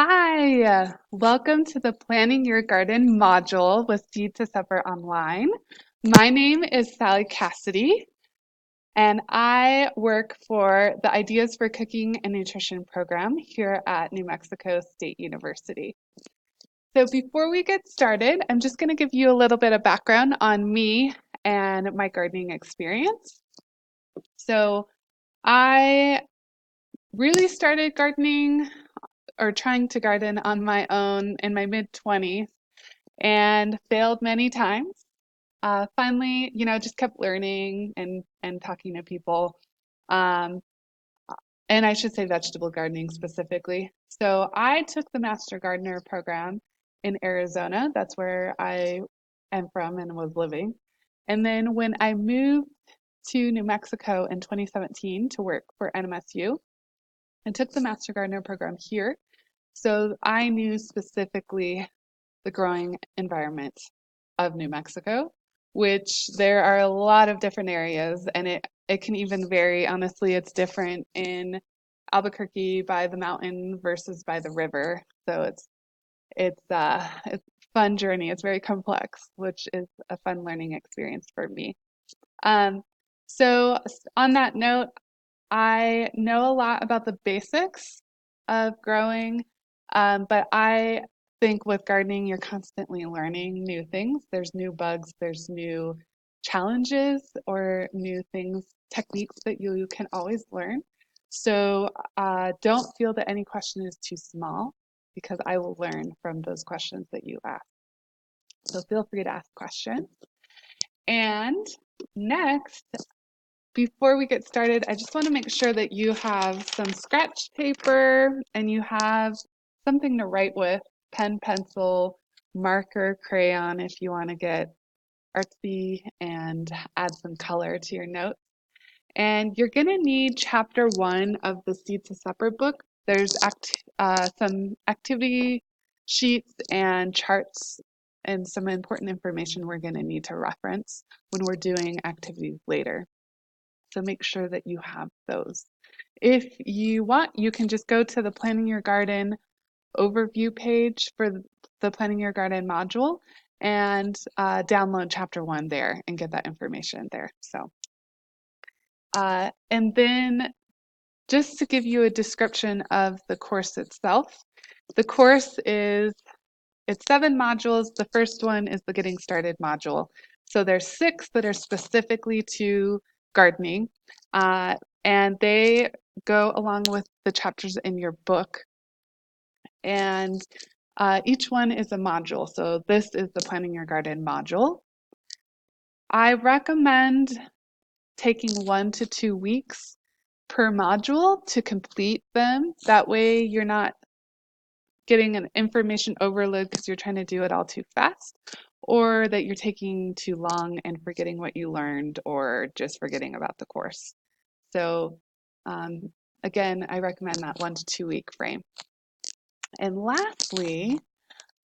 Hi, welcome to the Planning Your Garden module with Seed to Supper Online. My name is Sally Cassidy, and I work for the Ideas for Cooking and Nutrition program here at New Mexico State University. So before we get started, I'm just going to give you a little bit of background on me and my gardening experience. So I really started gardening or trying to garden on my own in my mid-20s and failed many times. Finally, just kept learning and talking to people. Um, and I should say vegetable gardening specifically. So I took the Master Gardener program in Arizona. That's where I am from and was living. And then when I moved to New Mexico in 2017 to work for NMSU, I took the Master Gardener program here. So I knew specifically the growing environment of New Mexico, which there are a lot of different areas, and it can even vary. Honestly, it's different in Albuquerque by the mountain versus by the river. So it's a fun journey. It's very complex, which is a fun learning experience for me. Um, so on that note, I know a lot about the basics of growing, but I think with gardening, you're constantly learning new things. There's new bugs, there's new challenges, or new things, techniques that you can always learn. So don't feel that any question is too small because I will learn from those questions that you ask. So feel free to ask questions. And next, before we get started, I just want to make sure that you have some scratch paper and you have something to write with, pen, pencil, marker, crayon if you want to get artsy and add some color to your notes. And you're going to need chapter 1 of the Seed to Supper book. There's some activity sheets and charts and some important information we're going to need to reference when we're doing activities later. So make sure that you have those. If you want, you can just go to the Planning Your Garden overview page for the Planning Your Garden module and download chapter 1 there and get that information there. And then just to give you a description of the course itself, the course it's 7 modules. The first one is the Getting Started module. So there's 6 that are specifically to gardening, and they go along with the chapters in your book. And each one is a module. So this is the Planning Your Garden module. I recommend taking 1 to 2 weeks per module to complete them. That way you're not getting an information overload because you're trying to do it all too fast, or that you're taking too long and forgetting what you learned or just forgetting about the course. So again, I recommend that 1 to 2 week frame. And lastly,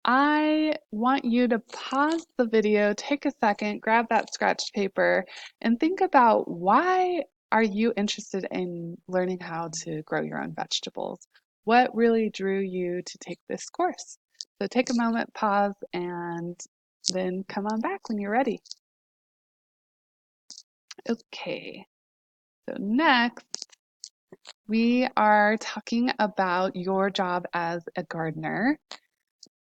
I want you to pause the video, take a second, grab that scratch paper, and think about why are you interested in learning how to grow your own vegetables? What really drew you to take this course? So take a moment, pause, and then come on back when you're ready. Okay, so next we are talking about your job as a gardener.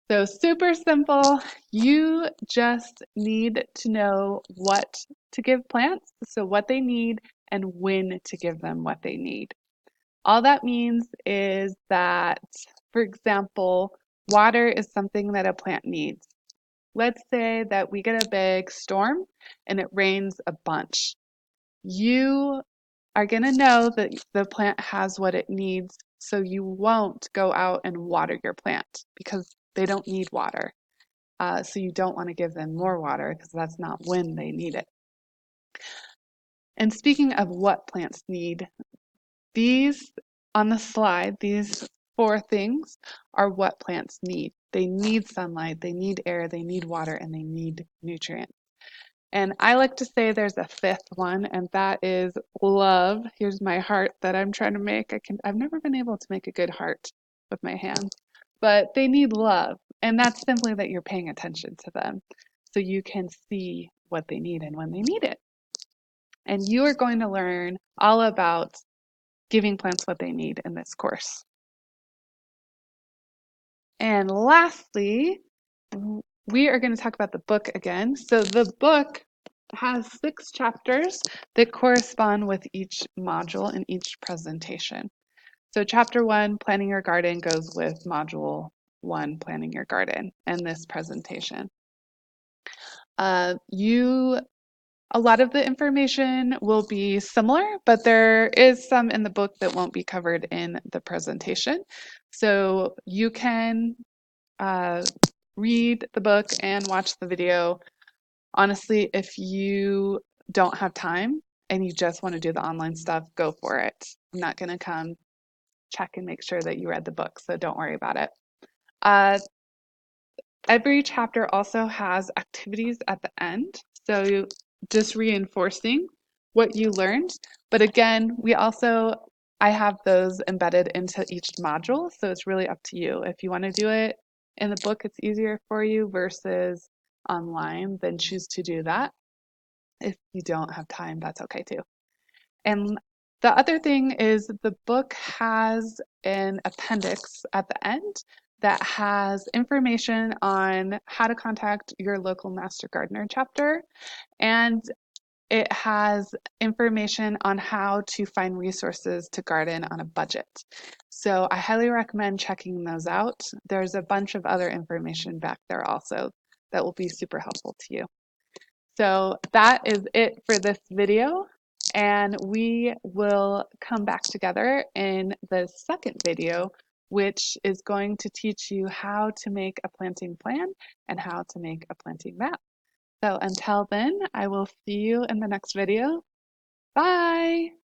So super simple. You just need to know what to give plants, so what they need, and when to give them what they need. All that means is that, for example, water is something that a plant needs. Let's say that we get a big storm and it rains a bunch. You are going to know that the plant has what it needs, so you won't go out and water your plant because they don't need water. So you don't want to give them more water because that's not when they need it. And speaking of what plants need, these on the slide, these 4 things are what plants need. They need sunlight, they need air, they need water, and they need nutrients. And I like to say there's a 5th one, and that is love. Here's my heart that I'm trying to make. I've never been able to make a good heart with my hands, but they need love. And that's simply that you're paying attention to them so you can see what they need and when they need it. And you are going to learn all about giving plants what they need in this course. And lastly, we are going to talk about the book again. So the book has 6 chapters that correspond with each module in each presentation. So chapter 1, Planning Your Garden, goes with module 1, Planning Your Garden, and this presentation. A lot of the information will be similar, but there is some in the book that won't be covered in the presentation. So you can read the book and watch the video. Honestly, if you don't have time and you just want to do the online stuff, go for it. I'm not going to come check and make sure that you read the book, so don't worry about it. Every chapter also has activities at the end, so just reinforcing what you learned. But again, I have those embedded into each module, so it's really up to you. If you want to do it in the book, it's easier for you versus online, then choose to do that. If you don't have time, that's okay too. And the other thing is the book has an appendix at the end that has information on how to contact your local Master Gardener chapter, and it has information on how to find resources to garden on a budget. So I highly recommend checking those out. There's a bunch of other information back there also that will be super helpful to you. So that is it for this video, and we will come back together in the second video, which is going to teach you how to make a planting plan and how to make a planting map. So until then, I will see you in the next video. Bye!